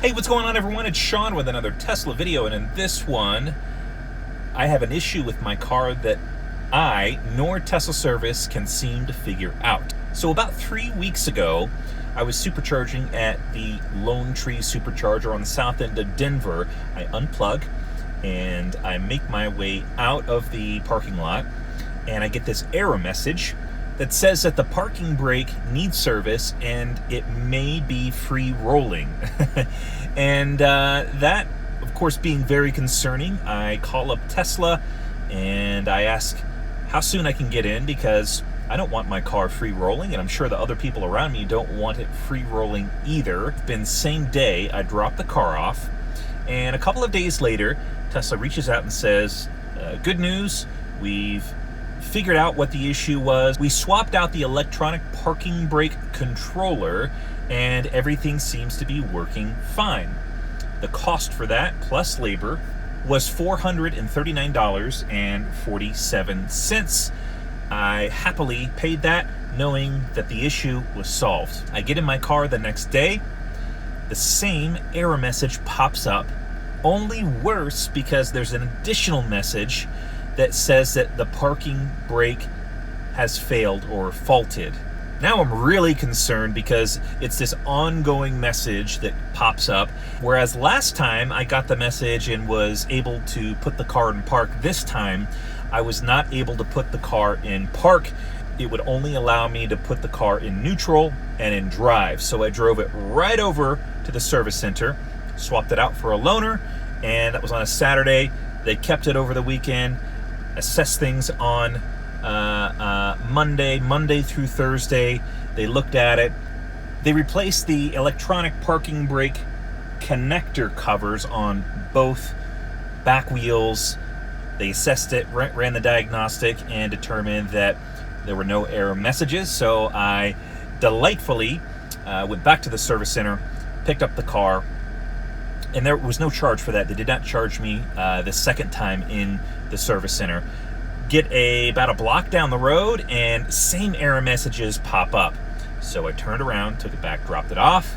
Hey, what's going on, everyone? It's Sean with another Tesla video, and in this one, I have an issue with my car that I nor Tesla service can seem to figure out. So about 3 weeks ago, I was supercharging at the Lone Tree supercharger on the south end of Denver. I unplug and I make my way out of the parking lot, and I get this error message that says that the parking brake needs service and it may be free rolling. And that, of course, being very concerning, I call up Tesla and I ask how soon I can get in, because I don't want my car free rolling, and I'm sure the other people around me don't want it free rolling either. It's been same day. I drop the car off, and a couple of days later, Tesla reaches out and says, good news, we've figured out what the issue was. We swapped out the electronic parking brake controller and everything seems to be working fine. The cost for that, plus labor, was $439.47. I happily paid that, knowing that the issue was solved. I get in my car the next day, the same error message pops up, only worse because there's an additional message that says that the parking brake has failed or faulted. Now I'm really concerned because it's this ongoing message that pops up, whereas last time I got the message and was able to put the car in park. This time I was not able to put the car in park. It would only allow me to put the car in neutral and in drive. So I drove it right over to the service center, swapped it out for a loaner, and that was on a Saturday. They kept it over the weekend, assessed things on Monday through Thursday. They looked at it. They replaced the electronic parking brake connector covers on both back wheels. They assessed it, ran the diagnostic, and determined that there were no error messages. So I delightfully went back to the service center, picked up the car, and there was no charge for that. They did not charge me the second time in the service center. Get about a block down the road and same error messages pop up. So I turned around, took it back, dropped it off,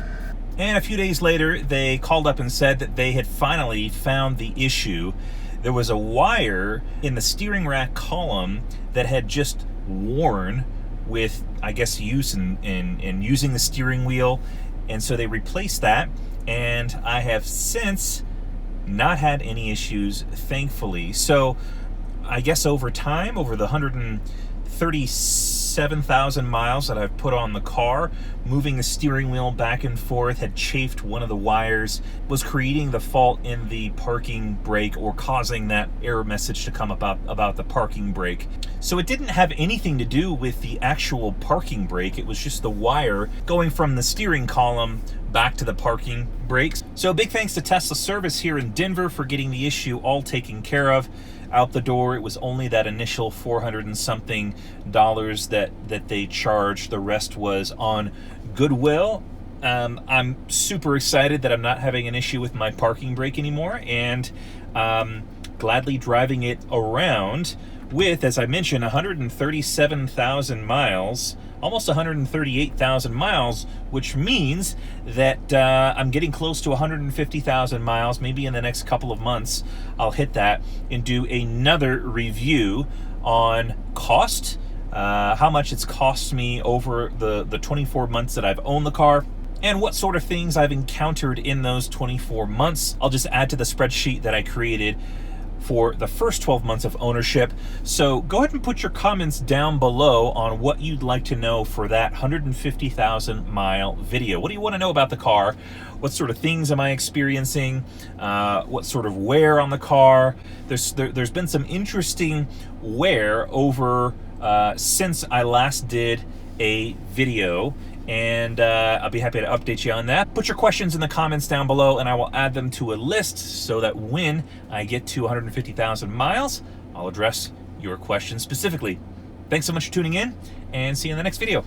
and a few days later they called up and said that they had finally found the issue. There was a wire in the steering rack column that had just worn with, I guess, use in using the steering wheel, and so they replaced that, and I have since not had any issues, thankfully. So I guess over time, over the 137,000 miles that I've put on the car, moving the steering wheel back and forth had chafed one of the wires, was creating the fault in the parking brake, or causing that error message to come about the parking brake. So it didn't have anything to do with the actual parking brake. It was just the wire going from the steering column back to the parking brakes. So big thanks to Tesla service here in Denver for getting the issue all taken care of. Out the door, it was only that initial $400 and something that they charged. The rest was on goodwill. I'm super excited that I'm not having an issue with my parking brake anymore, and gladly driving it around with, as I mentioned, 137,000 miles, almost 138,000 miles, which means that I'm getting close to 150,000 miles. Maybe in the next couple of months, I'll hit that and do another review on cost, how much it's cost me over the 24 months that I've owned the car, and what sort of things I've encountered in those 24 months. I'll just add to the spreadsheet that I created for the first 12 months of ownership. So go ahead and put your comments down below on what you'd like to know for that 150,000 mile video. What do you want to know about the car? What sort of things am I experiencing? What sort of wear on the car? There's been some interesting wear over since I last did a video, and I'll be happy to update you on that. Put your questions in the comments down below and I will add them to a list so that when I get to 150,000 miles, I'll address your questions specifically. Thanks so much for tuning in, and see you in the next video.